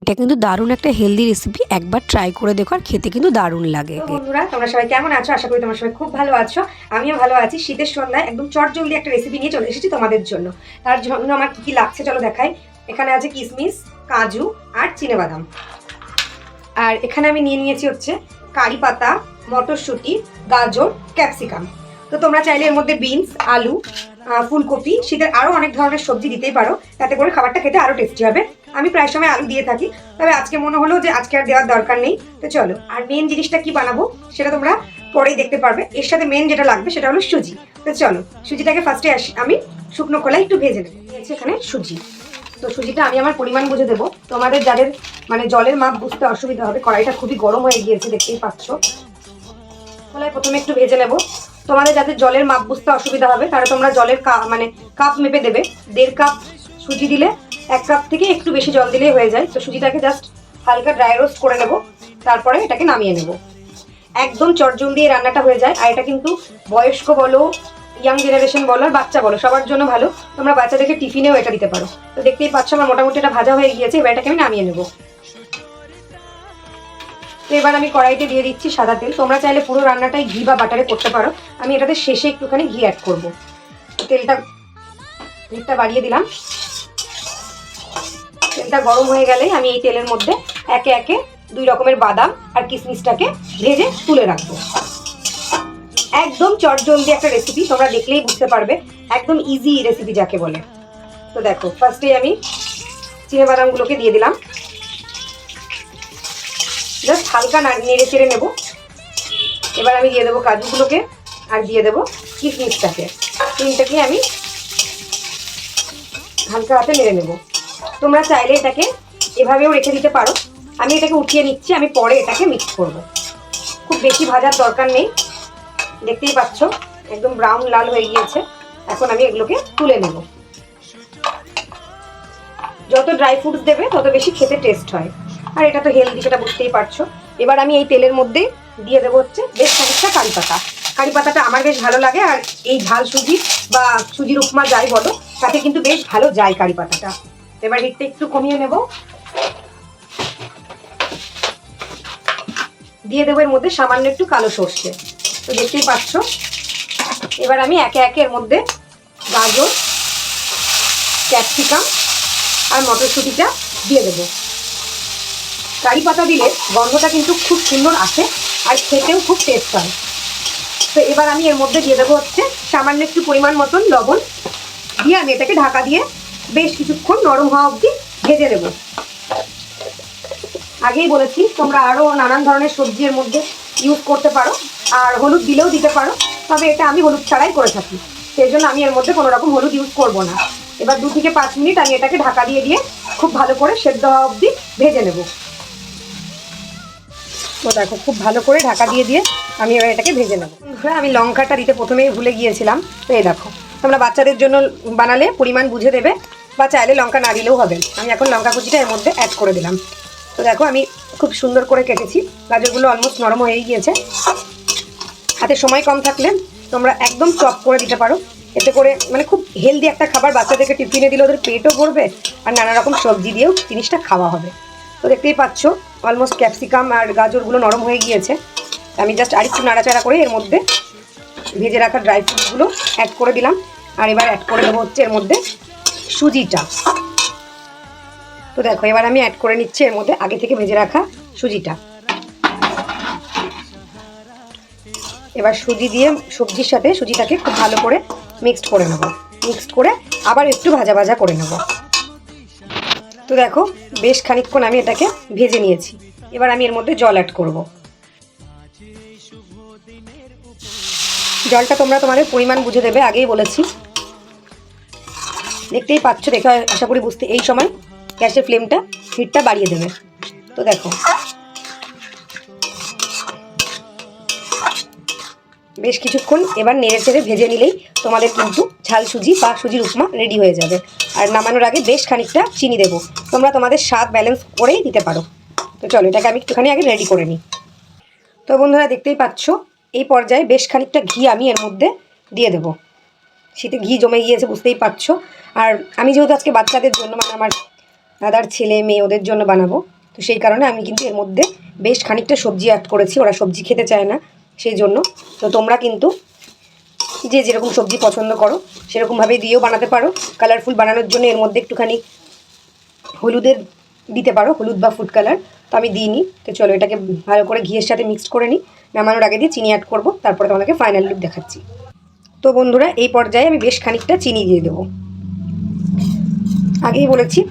এটা কিন্তু দারুণ একটা হেলদি রেসিপি, একবার ট্রাই করে দেখো, আর খেতে কিন্তু দারুণ লাগে। বন্ধুরা, তোমরা সবাই কেমন আছো? আশা করি তোমরা সবাই খুব ভালো আছো। আমিও ভালো আছি। শীতের সন্ধ্যায় একদম চটজলদি একটা রেসিপি নিয়ে চলে এসেছি তোমাদের জন্য। তার জন্য আমার কি কি লাগছে চলো দেখাই। এখানে আছে কিশমিশ, কাজু আর চিনেবাদাম। আর এখানে আমি নিয়ে নিয়েছি হচ্ছে কারি পাতা, মটরশুঁটি, গাজর, ক্যাপসিকাম। তো তোমরা চাইলে এর মধ্যে বিনস, আলু, ফুলকপি, শীতের আরও অনেক ধরনের সবজি দিতেই পারো, তাতে করে খাবারটা খেতে আরও টেস্টি হবে। আমি প্রায় সময় আলু দিয়ে থাকি, তবে আজকে মনে হলো যে আজকে আর দেওয়ার দরকার নেই। তো চলো, আর মেন জিনিসটা কি বানাবো সেটা তোমরা পরেই দেখতে পারবে। এর সাথে মেন যেটা লাগবে সেটা হলো সুজি। তো চলো, সুজিটাকে ফার্স্টে আমি শুকনো খোলায় একটু ভেজে নেবো। নিয়েছি এখানে সুজি। তো সুজিটা আমি আমার পরিমাণ বুঝে দেবো। তোমাদের যাদের মানে জলের মাপ বুঝতে অসুবিধা হবে, কড়াইটা খুবই গরম হয়ে গিয়েছে, দেখতেই পাচ্ছ। খোলায় প্রথমে একটু ভেজে নেবো। তোমাদের যাদের জলের মাপ বুঝতে অসুবিধা হবে তাহলে তোমরা জলের কাপ মেপে দেবে। 1.5 কাপ সুজি দিলে 1 কাপ থেকে একটু বেশি জল দিলেই হয়ে যায়। তো সুজিটাকে জাস্ট হালকা ড্রাই রোস্ট করে নেবো, তারপরে এটাকে নামিয়ে নেবো। একদম চটজলদি এই রান্নাটা হয়ে যায়। আর এটা কিন্তু বয়স্ক বলো, ইয়াং জেনারেশন বলো, আর বাচ্চা বলো, সবার জন্য ভালো। তোমরা বাচ্চাদেরকে টিফিনেও এটা দিতে পারো। তো দেখতেই পাচ্ছ আমার মোটামুটি এটা ভাজা হয়ে গিয়েছে। এবার এটাকে আমি নামিয়ে নেবো। তো এবার আমি কড়াইতে দিয়ে দিচ্ছি সাদা তেল। তোমরা চাইলে পুরো রান্নাটাই ঘি বা বাটারে করতে পারো। আমি এটাতে শেষে একটুখানি ঘি অ্যাড করবো। তেলটা বাড়িয়ে দিলাম। তেলটা গরম হয়ে গেলে আমি এই তেলের মধ্যে একে একে 2 রকমের বাদাম আর কিশমিশটাকে ভেজে তুলে রাখবো। একদম চটজলদি একটা রেসিপি, তোমরা দেখলেই বুঝতে পারবে। একদম ইজি রেসিপি যাকে বলে। তো দেখো, ফার্স্টে আমি চিনেবাদামগুলোকে দিয়ে দিলাম। জাস্ট হালকা নেড়ে চেড়ে নেবো। এবার আমি দিয়ে দেবো কাজুগুলোকে, আর দিয়ে দেবো কিশমিশটাকে। তিনটাকে আমি হালকা হাতে নেড়ে নেবো। তোমরা চাইলে এটাকে এভাবেও রেখে দিতে পারো। আমি এটাকে উঠিয়ে নিচ্ছি, আমি পরে এটাকে মিক্স করব। খুব বেশি ভাজার দরকার নেই। দেখতেই পাচ্ছ একদম ব্রাউন লাল হয়ে গিয়েছে। এখন আমি এগুলোকে তুলে নেব। যত ড্রাই ফ্রুটস দেবে তত বেশি খেতে টেস্ট হয়, আর এটা তো হেলদি, সেটা বুঝতেই পারছো। এবার আমি এই তেলের মধ্যে দিয়ে দেবো হচ্ছে বেশ খানিকটা কারি পাতা। কারি পাতাটা আমার বেশ ভালো লাগে, আর এই ঝাল সুজি বা সুজির উপমা যাই বলো, তাতে কিন্তু বেশ ভালো যায় কারি পাতাটা। এবার হিটটা একটু কমিয়ে নেব। দিয়ে দেবো এর মধ্যে সামান্য একটু কালো সর্ষে। তো দেখতেই পাচ্ছ। এবার আমি একে একে এর মধ্যে গাজর, ক্যাপসিকাম আর মটরশুঁটিটা দিয়ে দেবো। কারি পাতা দিলে গন্ধটা কিন্তু খুব সুন্দর আসে, আর খেতেও খুব টেস্ট হয়। তো এবার আমি এর মধ্যে দিয়ে দেবো হচ্ছে সামান্য একটু পরিমাণ মতন লবণ দিয়ে আমি এটাকে ঢাকা দিয়ে বেশ কিছুক্ষণ নরম হওয়া অবধি ভেজে দেবো। আগেই বলেছি তোমরা আরও নানান ধরনের সবজি এর মধ্যে ইউজ করতে পারো, আর হলুদ দিলেও দিতে পারো, তবে এটা আমি হলুদ ছাড়াই করে থাকি, সেই জন্য আমি এর মধ্যে কোনো রকম হলুদ ইউজ করবো না। এবার 2 থেকে 5 মিনিট আমি এটাকে ঢাকা দিয়ে খুব ভালো করে সেদ্ধ হওয়া অবধি ভেজে নেব। তো দেখো, খুব ভালো করে ঢাকা দিয়ে আমি এবার এটাকে ভেজে নেব। আমি লঙ্কাটা দিতে প্রথমেই ভুলে গিয়েছিলাম। তো এই দেখো, তোমরা বাচ্চাদের জন্য বানালে পরিমাণ বুঝে দেবে, বা চাইলে লঙ্কা না দিলেও হবে। আমি এখন লঙ্কা কুচিটা এর মধ্যে অ্যাড করে দিলাম। তো দেখো, আমি খুব সুন্দর করে কেটেছি। গাজরগুলো অলমোস্ট নরম হয়ে গিয়েছে। হাতে সময় কম থাকলে তোমরা একদম চপ করে দিতে পারো। এতে করে মানে খুব হেলদি একটা খাবার, বাচ্চাদেরকে টিফিনে দিলে ওদের পেটও ভরবে, আর নানা রকম সবজি দিয়েও জিনিসটা খাওয়া হবে। তো দেখতেই পাচ্ছ অলমোস্ট ক্যাপসিকাম আর গাজরগুলো নরম হয়ে গিয়েছে। আমি জাস্ট আরেকটু নাড়াচাড়া করে এর মধ্যে ভেজে রাখা ড্রাই ফ্রুটসগুলো অ্যাড করে দিলাম। আর এবার অ্যাড করে দেবো হচ্ছে এর মধ্যে সুজিটা। তো দেখো, এবার আমি অ্যাড করে নিচ্ছি এর মধ্যে আগে থেকে ভেজে রাখা সুজিটা। এবার সুজি দিয়ে সবজির সাথে সুজিটাকে খুব ভালো করে মিক্সড করে নেব। মিক্সড করে আবার একটু ভাজা ভাজা করে নেব। তো দেখো, বেশ খানিকক্ষণ আমি এটাকে ভেজে নিয়েছি। এবার আমি এর মধ্যে জল অ্যাড করব। জলটা তোমরা তোমাদের পরিমাণ বুঝে দেবে, আগেই বলেছি। দেখতেই পাচ্ছ, দেখে আশা করি বুঝতে। এই সময় গ্যাসের ফ্লেমটা, হিটটা বাড়িয়ে দেবে। তো দেখো, বেশ কিছুক্ষণ এবার নেড়ে চেড়ে ভেজে নিলেই তোমাদের কিন্তু ঝাল সুজি বা সুজির উপমা রেডি হয়ে যাবে। আর নামানোর আগে বেশ খানিকটা চিনি দেবো। তোমরা তোমাদের স্বাদ ব্যালেন্স করেই দিতে পারো। তো চলো, এটাকে আমি একটুখানি আগে রেডি করে নিই। তো বন্ধুরা, দেখতেই পাচ্ছ এই পর্যায়ে বেশ খানিকটা ঘি আমি এর মধ্যে দিয়ে দেবো। শীতে ঘি জমে গিয়েছে, বুঝতেই পারছো। আর আমি যেহেতু আজকে বাচ্চাদের জন্য, মানে আমার দাদার ছেলে মেয়ে, ওদের জন্য বানাবো, তো সেই কারণে আমি কিন্তু এর মধ্যে বেশ খানিকটা সবজি অ্যাড করেছি, ওরা সবজি খেতে চায় না সেই জন্য। তো তোমরা কিন্তু যে যেরকম সবজি পছন্দ করো সেরকমভাবেই দিয়েও বানাতে পারো। কালারফুল বানানোর জন্য এর মধ্যে একটুখানি হলুদের দিতে পারো, হলুদ বা ফুড কালার, তো আমি দিইনি। তো চলো এটাকে ভালো করে ঘিয়ের সাথে মিক্সড করে নিই। নামানোর আগে দিয়ে চিনি অ্যাড করবো, তারপরে তোমাদেরকে ফাইনাল লুক দেখাচ্ছি। তো বন্ধুরা এই পর্যায়ে আমি বেশ খানিকটা চিনি দিয়ে দেবো। আগেই বলেছি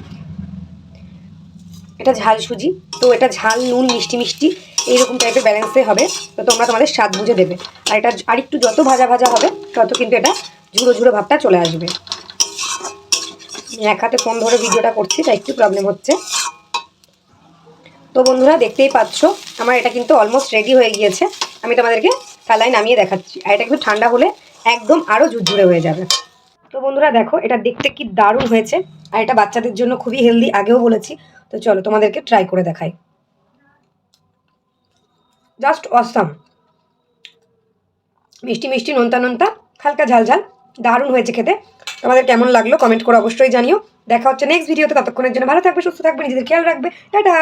এটা ঝাল সুজি, তো এটা ঝাল নুন মিষ্টি মিষ্টি এইরকম টাইপের ব্যালেন্সে হবে। তো তোমরা তোমাদের স্বাদ বুঝে দেবে। আর এটা আরেকটু যত ভাজা ভাজা হবে তত কিন্তু এটা ঝুড়ো ঝুড়ো ভাবটা চলে আসবে। এক হাতে ফোন ধরে ভিডিওটা করছি তাই একটু প্রবলেম হচ্ছে। তো বন্ধুরা দেখতেই পাচ্ছ আমার এটা কিন্তু অলমোস্ট রেডি হয়ে গিয়েছে। আমি তোমাদেরকে থালায় নামিয়ে দেখাচ্ছি। আর এটা কিন্তু ঠান্ডা হলে একদম আরও ঝুরঝুরে হয়ে যাবে। তো বন্ধুরা দেখো এটা দেখতে কি দারুণ হয়েছে। আর এটা বাচ্চাদের জন্য খুবই হেলদি, আগেও বলেছি। তো চলো তোমাদেরকে ট্রাই করে দেখাই। জাস্ট অসাম, মিষ্টি মিষ্টি নোনতা নোনতা হালকা ঝাল ঝাল, দারুণ হয়েছে খেতে। তোমাদের কেমন লাগলো কমেন্ট করে অবশ্যই জানিও। দেখা হচ্ছে নেক্সট ভিডিওতে। ততক্ষণের জন্য ভালো থাকবে, সুস্থ থাকবে, নিজেদের খেয়াল রাখবে। টাটা।